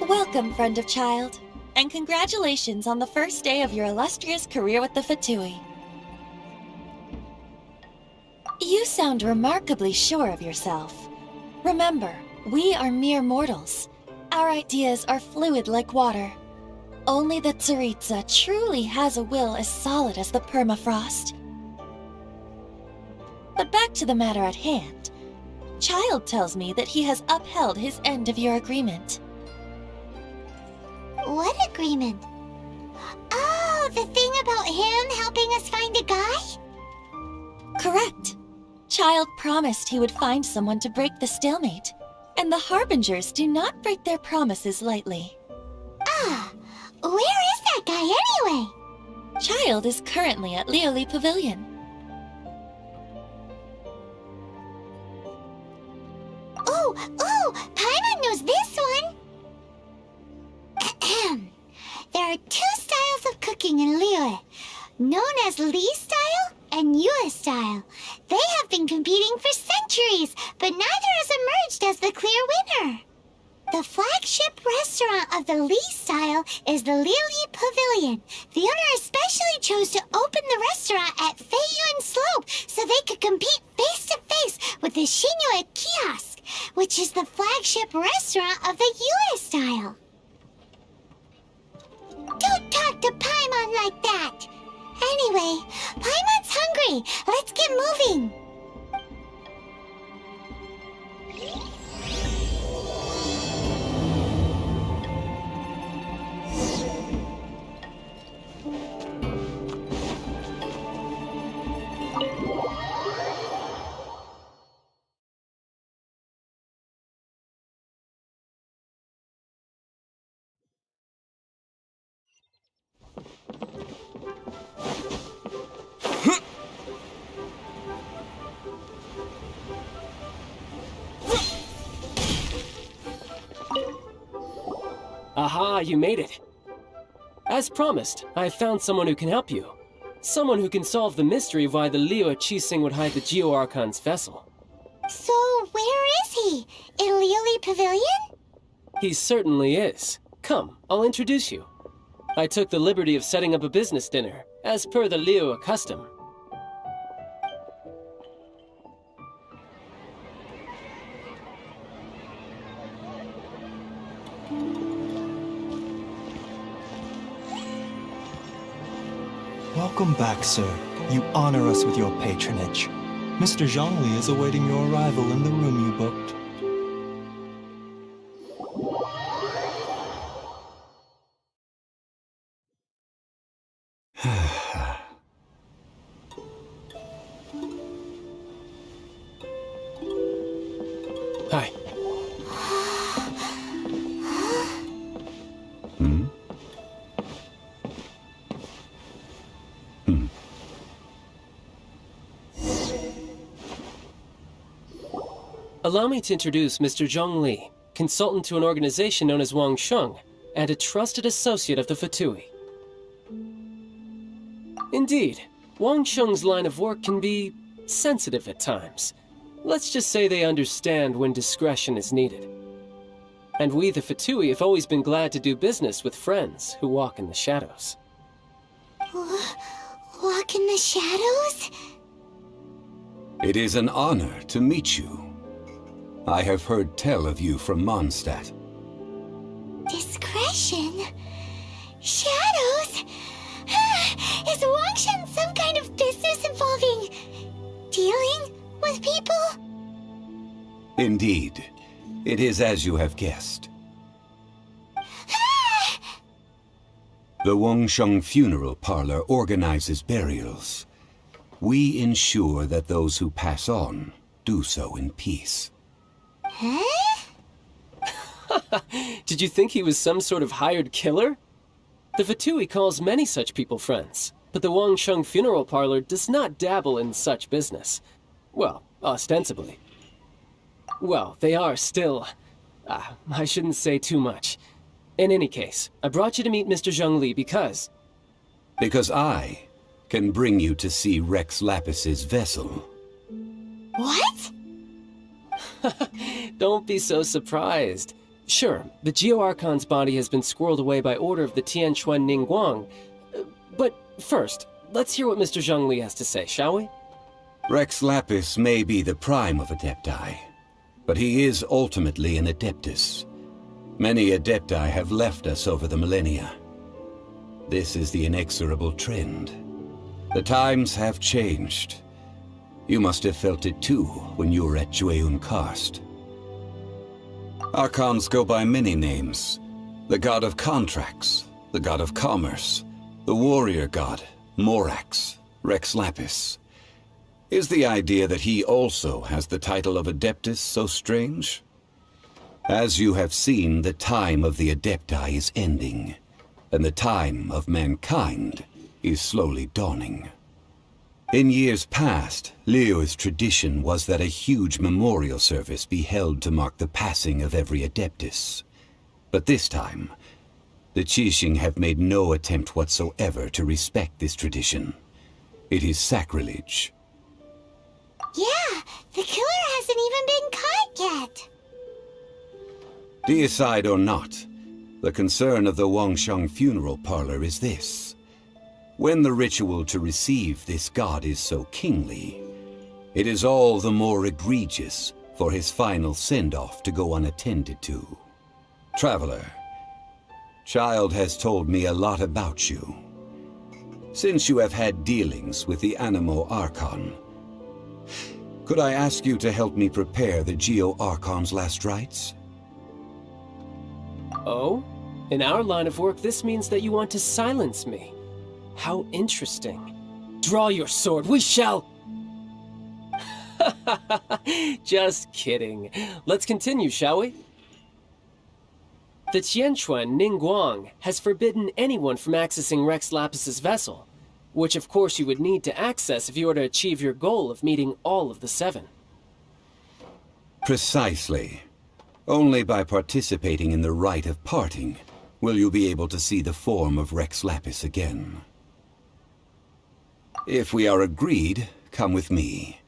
Welcome, friend of child, and congratulations on the first day of your illustrious career with the Fatui. You sound remarkably sure of yourself. Remember, we are mere mortals. Our ideas are fluid like water. Only the Tsaritsa truly has a will as solid as the permafrost. But back to the matter at hand. Child tells me that he has upheld his end of your agreement. What agreement? Oh, the thing about him helping us find a guy? Correct. Child promised he would find someone to break the stalemate, and the Harbingers do not break their promises lightly. Ah, where is that guy anyway? Child is currently at Liuli Pavilion. Oh, Paimon knows this one! There are two styles of cooking in Liyue, known as Li style and Yue style. They have been competing for centuries, but neither has emerged as the clear winner. The flagship restaurant of the Li style is the Liuli Pavilion. The owner especially chose to open the restaurant at Feiyuan Slope so they could compete face-to-face with the Xinyu Kiosk, which is the flagship restaurant of the Yue style. Don't talk to Paimon like that! Anyway, Paimon's hungry. Let's get moving. Aha, you made it. As promised, I found someone who can help you. Someone who can solve the mystery of why the Liyue Qixing would hide the Geo Archon's vessel. So, where is he? In Liuli Pavilion? He certainly is. Come, I'll introduce you. I took the liberty of setting up a business dinner, as per the Liyue custom. Welcome back, sir. You honor us with your patronage. Mr. Zhongli is awaiting your arrival in the room you booked. Hi. Allow me to introduce Mr. Zhongli, consultant to an organization known as Wangsheng, and a trusted associate of the Fatui. Indeed, Wangsheng's line of work can be sensitive at times. Let's just say they understand when discretion is needed. And we, the Fatui, have always been glad to do business with friends who walk in the shadows. Walk in the shadows? It is an honor to meet you. I have heard tell of you from Mondstadt. Discretion? Shadows? Is Wangshan some kind of business involving dealing with people? Indeed. It is as you have guessed. The Wangsheng Funeral Parlor organizes burials. We ensure that those who pass on do so in peace. Huh? Did you think he was some sort of hired killer? The Fatui calls many such people friends, but the Wangsheng Funeral Parlor does not dabble in such business. Well, ostensibly. Well, they are still... I shouldn't say too much. In any case, I brought you to meet Mr. Zhongli because... Because I can bring you to see Rex Lapis's vessel. What? Don't be so surprised. Sure, the Geo Archon's body has been squirreled away by order of the Tianquan Ningguang. But first, let's hear what Mr. Zhongli has to say, shall we? Rex Lapis may be the prime of Adepti, but he is ultimately an Adeptus. Many Adepti have left us over the millennia. This is the inexorable trend. The times have changed. You must have felt it too when you were at Jueyun Karst. Archons go by many names. The god of contracts, the god of commerce, the warrior god, Morax, Rex Lapis. Is the idea that he also has the title of Adeptus so strange? As you have seen, the time of the Adepti is ending, and the time of mankind is slowly dawning. In years past, Liyue's tradition was that a huge memorial service be held to mark the passing of every Adeptus. But this time, the Qixing have made no attempt whatsoever to respect this tradition. It is sacrilege. Yeah, the killer hasn't even been caught yet. Deicide or not, the concern of the Wangsheng Funeral Parlor is this. When the ritual to receive this god is so kingly, it is all the more egregious for his final send-off to go unattended to. Traveler, Child has told me a lot about you. Since you have had dealings with the Animo Archon, could I ask you to help me prepare the Geo Archon's last rites? Oh? In our line of work, this means that you want to silence me. How interesting. Draw your sword, we shall... Just kidding. Let's continue, shall we? The Tianquan Ningguang has forbidden anyone from accessing Rex Lapis's vessel, which of course you would need to access if you were to achieve your goal of meeting all of the 7. Precisely. Only by participating in the rite of parting will you be able to see the form of Rex Lapis again. If we are agreed, come with me.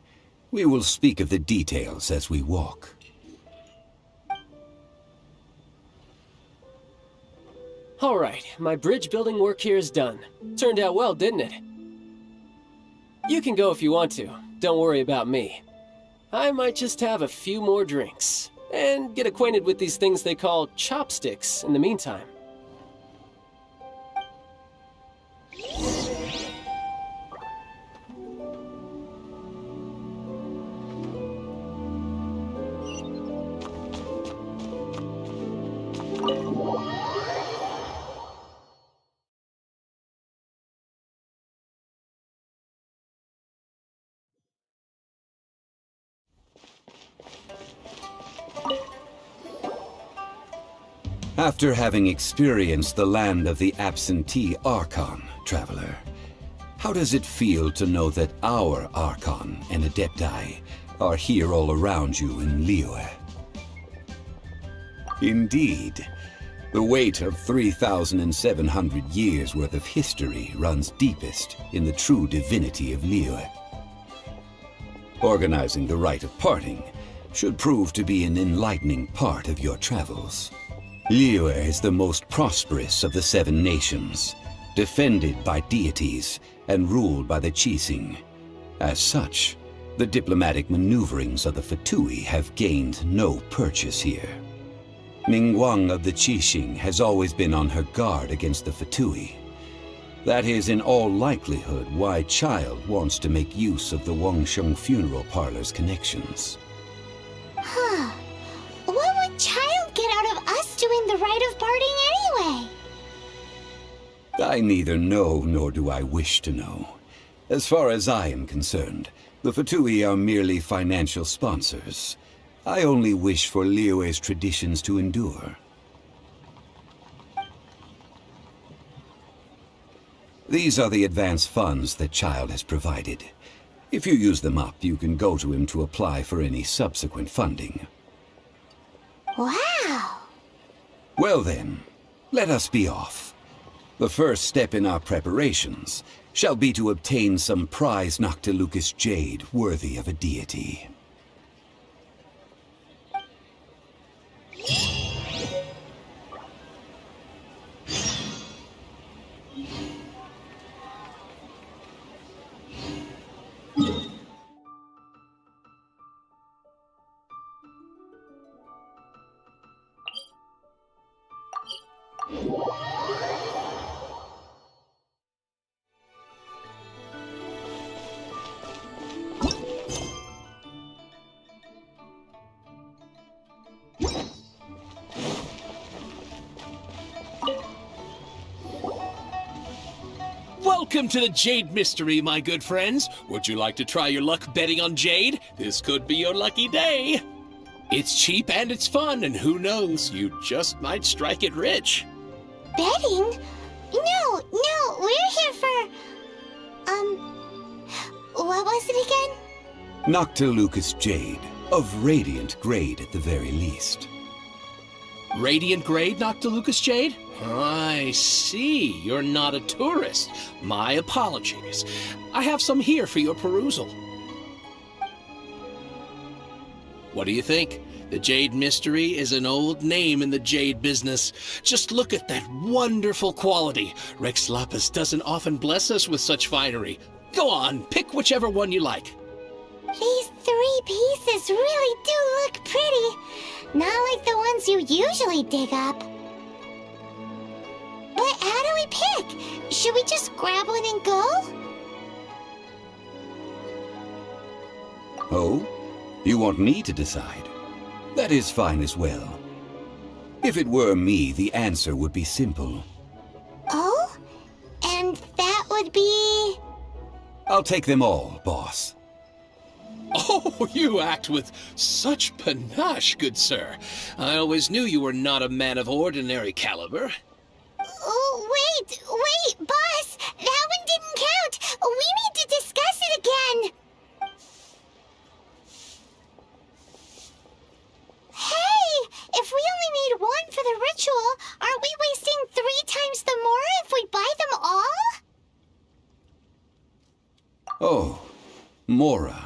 We will speak of the details as we walk. All right, my bridge building work here is done. Turned out well, didn't it? You can go if you want to. Don't worry about me. I might just have a few more drinks, and get acquainted with these things they call chopsticks in the meantime. After having experienced the land of the absentee Archon, Traveler, How does it feel to know that our Archon and Adepti are here all around you in Liyue? Indeed, the weight of 3,700 years' worth of history runs deepest in the true divinity of Liyue. Organizing the rite of parting should prove to be an enlightening part of your travels. Liyue is the most prosperous of the 7 nations, defended by deities and ruled by the Qixing. As such, the diplomatic maneuverings of the Fatui have gained no purchase here. Ningguang of the Qixing has always been on her guard against the Fatui. That is in all likelihood why Child wants to make use of the Wangsheng funeral parlor's connections. Huh. What would Child get out of us doing the rite of parting anyway? I neither know nor do I wish to know. As far as I am concerned, the Fatui are merely financial sponsors. I only wish for Liyue's traditions to endure. These are the advance funds that Child has provided. If you use them up, you can go to him to apply for any subsequent funding. Wow! Well then, let us be off. The first step in our preparations shall be to obtain some prize Noctilucous jade worthy of a deity. Welcome to the Jade Mystery, my good friends. Would you like to try your luck betting on Jade? This could be your lucky day. It's cheap and it's fun, and who knows, you just might strike it rich. Betting? No, we're here for... what was it again? Noctilucous jade, of radiant grade at the very least. Radiant grade, Noctilucous jade? I see. You're not a tourist. My apologies. I have some here for your perusal. What do you think? The Jade Mystery is an old name in the jade business. Just look at that wonderful quality. Rex Lapis doesn't often bless us with such finery. Go on, pick whichever one you like. These 3 pieces really do look pretty. Not like the ones you usually dig up. But how do we pick? Should we just grab one and go? Oh? You want me to decide? That is fine as well. If it were me, the answer would be simple. Oh? And that would be... I'll take them all, boss. Oh, you act with such panache, good sir. I always knew you were not a man of ordinary caliber. Oh, wait, boss! That one didn't count! We need to discuss it again! Hey! If we only need one for the ritual, aren't we wasting 3 times the more if we buy them all? Oh, Mora.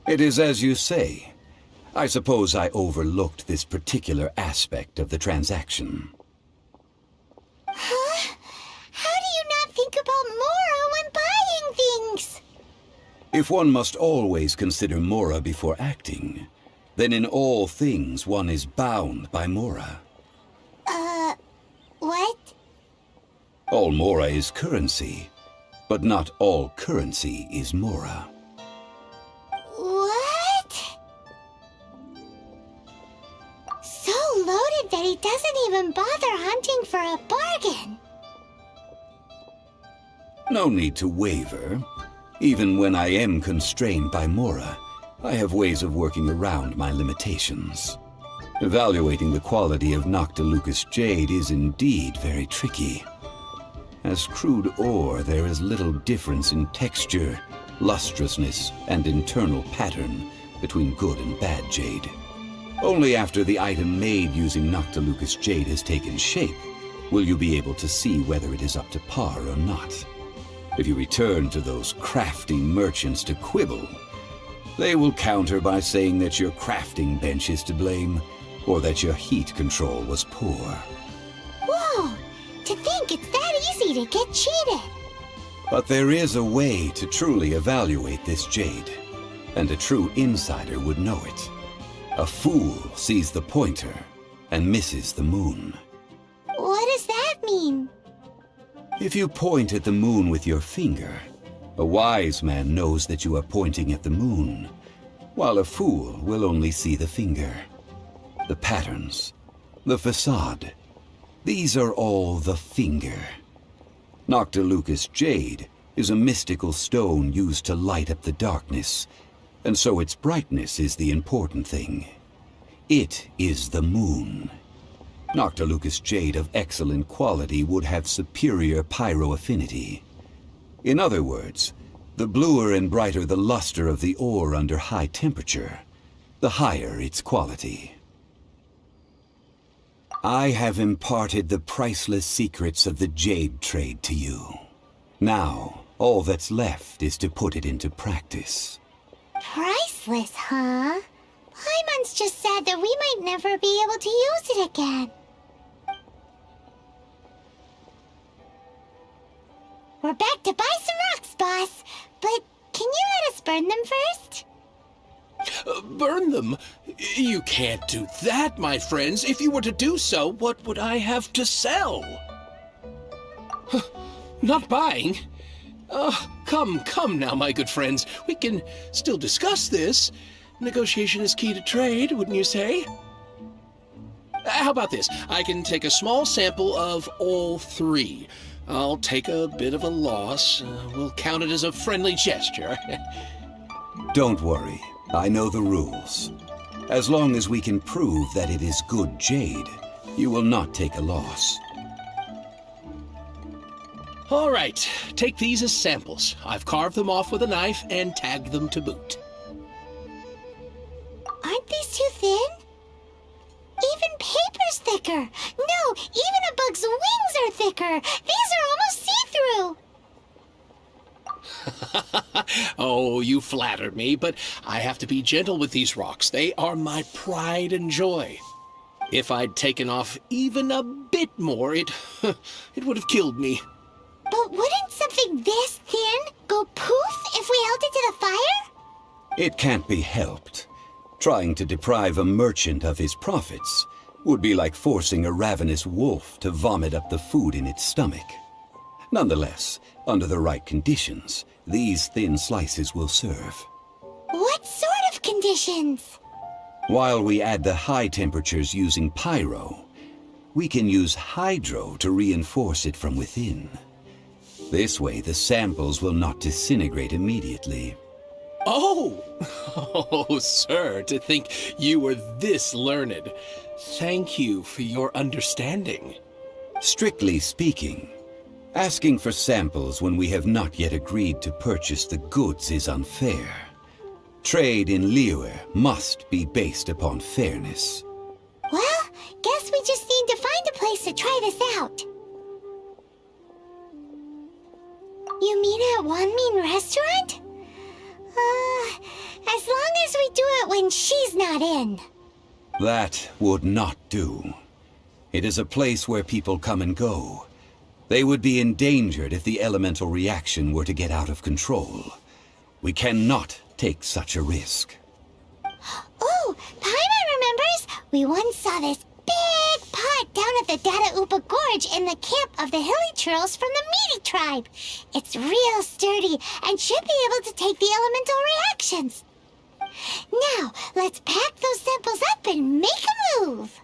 It is as you say. I suppose I overlooked this particular aspect of the transaction. Huh? How do you not think about Mora when buying things? If one must always consider Mora before acting, then in all things one is bound by Mora. What? All Mora is currency, but not all currency is Mora. What? So loaded that he doesn't even bother hunting for a bargain. No need to waver. Even when I am constrained by Mora, I have ways of working around my limitations. Evaluating the quality of Noctilucous jade is indeed very tricky. As crude ore, there is little difference in texture, lustrousness, and internal pattern between good and bad jade. Only after the item made using Noctilucous jade has taken shape will you be able to see whether it is up to par or not. If you return to those crafting merchants to quibble, they will counter by saying that your crafting bench is to blame, or that your heat control was poor. Whoa! To think it's that easy to get cheated! But there is a way to truly evaluate this jade, and a true insider would know it. A fool sees the pointer and misses the moon. What does that mean? If you point at the moon with your finger, a wise man knows that you are pointing at the moon, while a fool will only see the finger. The patterns, the facade, these are all the finger. Noctilucous jade is a mystical stone used to light up the darkness, and so its brightness is the important thing. It is the moon. Noctilucous jade of excellent quality would have superior pyro affinity. In other words, the bluer and brighter the luster of the ore under high temperature, the higher its quality. I have imparted the priceless secrets of the jade trade to you. Now, all that's left is to put it into practice. Priceless, huh? Paimon's just said that we might never be able to use it again. We're back to buy some rocks, boss. But can you let us burn them first? Burn them? You can't do that, my friends. If you were to do so, what would I have to sell? Not buying? Come now, my good friends. We can still discuss this. Negotiation is key to trade, wouldn't you say? How about this? I can take a small sample of all three. I'll take a bit of a loss. We'll count it as a friendly gesture. Don't worry, I know the rules. As long as we can prove that it is good jade, you will not take a loss. All right, take these as samples. I've carved them off with a knife and tagged them to boot. Aren't these too thin? Even paper's thicker. No, even a bug's wings are thicker. These are almost see-through. Oh, you flatter me, but I have to be gentle with these rocks. They are my pride and joy. If I'd taken off even a bit more, it would have killed me. But wouldn't something this thin go poof if we held it to the fire? It can't be helped. Trying to deprive a merchant of his profits would be like forcing a ravenous wolf to vomit up the food in its stomach. Nonetheless, under the right conditions, these thin slices will serve. What sort of conditions? While we add the high temperatures using pyro, we can use hydro to reinforce it from within. This way, the samples will not disintegrate immediately. Oh, sir, to think you were this learned. Thank you for your understanding. Strictly speaking, asking for samples when we have not yet agreed to purchase the goods is unfair. Trade in Liyue must be based upon fairness. Well, guess we just need to find a place to try this out. You mean at One Mean Restaurant? As long as we do it when she's not in. That would not do. It is a place where people come and go. They would be endangered if the elemental reaction were to get out of control. We cannot take such a risk. Oh, Paimon remembers we once saw this big pot down at the Dada Upa Gorge in the camp of the hilichurls from the Meaty tribe. It's real sturdy and should be able to take the elemental reactions. Now, let's pack those samples up and make a move.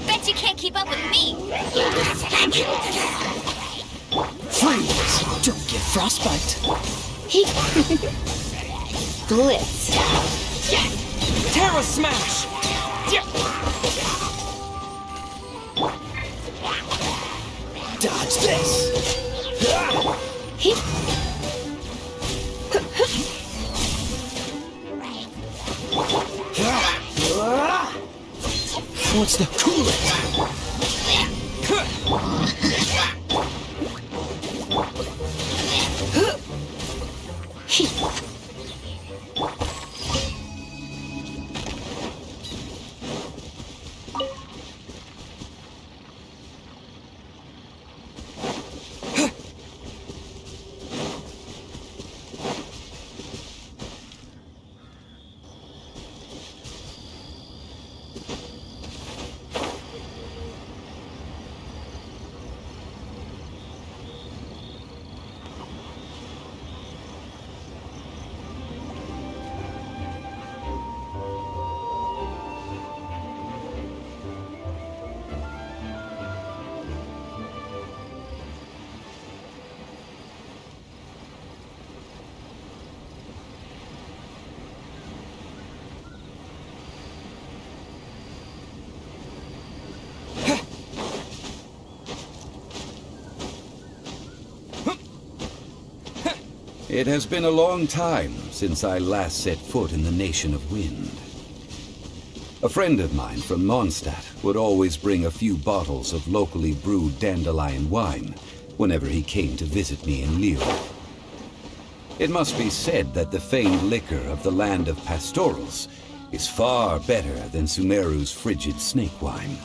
Bet you can't keep up with me! Freeze! Don't get frostbite. Blitz. Terra Smash! Dodge this! What's the cool It has been a long time since I last set foot in the Nation of Wind. A friend of mine from Mondstadt would always bring a few bottles of locally brewed dandelion wine whenever he came to visit me in Liyue. It must be said that the famed liquor of the land of pastorals is far better than Sumeru's frigid snake wine.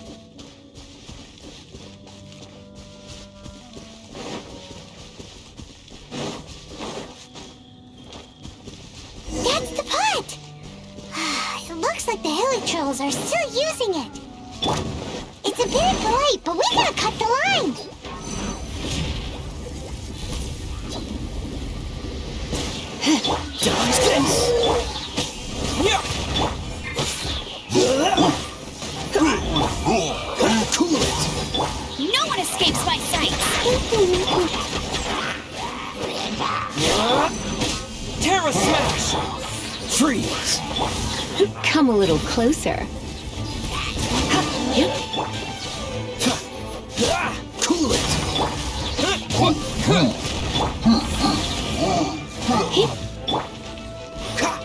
That's the pot! It looks like the hilichurls are still using it. It's a bit impolite, but we gotta cut the line! Dodge this! Cool it! No one escapes my sight! Terra Smash! Freeze! Come a little closer. Cool it!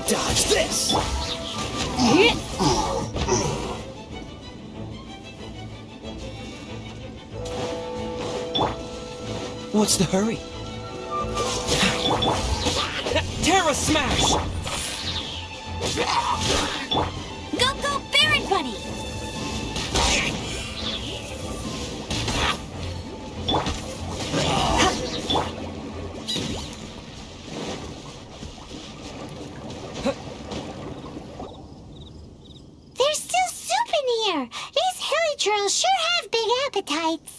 Dodge this! What's the hurry? Terra Smash! Go, Baron Bunny! There's still soup in here! These hilichurls sure have big appetites!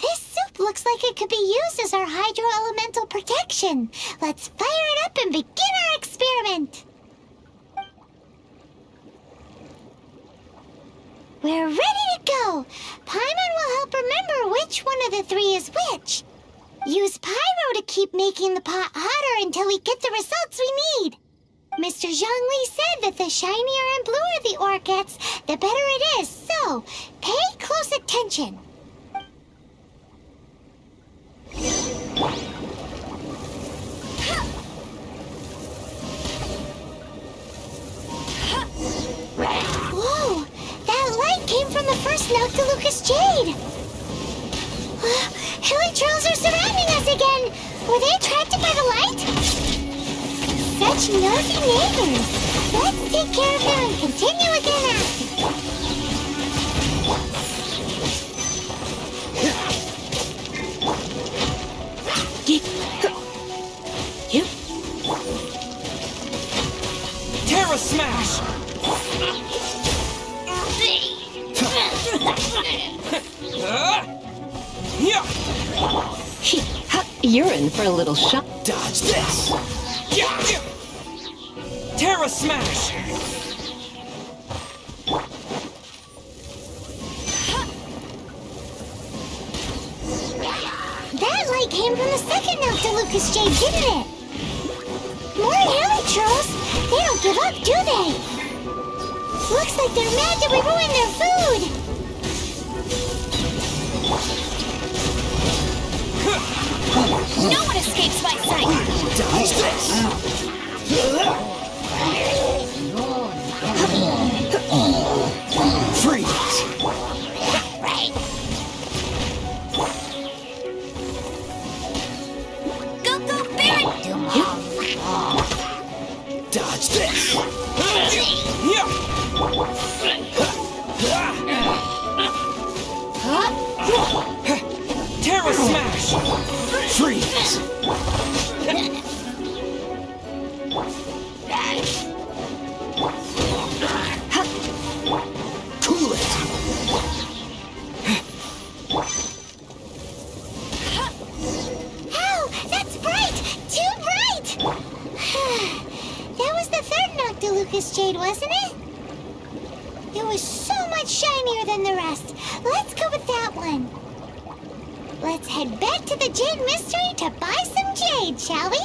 This soup looks like it could be used as our hydro-elemental protection. Let's fire it up and begin our experiment! We're ready to go! Paimon will help remember which one of the three is which. Use pyro to keep making the pot hotter until we get the results we need. Mr. Zhongli said that the shinier and bluer the ore gets, the better it is, so pay close attention. Whoa! That light came from the first Noctilucous Jade! Hilichurls are surrounding us again! Were they attracted by the light? Such nosy neighbors! Let's take care of them and continue again after. You. Terra Smash! Yeah! You're in for a little shock. Dodge this! Terra Smash! That light came from the second Noctilucous Jade, didn't it? More hilichurls? They don't give up, do they? Looks like they're mad that we ruined their food! No one escapes my sight! Dodge this! Freeze! Go, go, Baron! Dodge this! Yeah! Terra Smash! Freeze! Cool it! Ow! That's bright! Too bright! That was the third Noctilucous Jade, wasn't it? It was so much shinier than the rest. Let's go with that one. Let's head back to the Jade Mystery to buy some jade, shall we?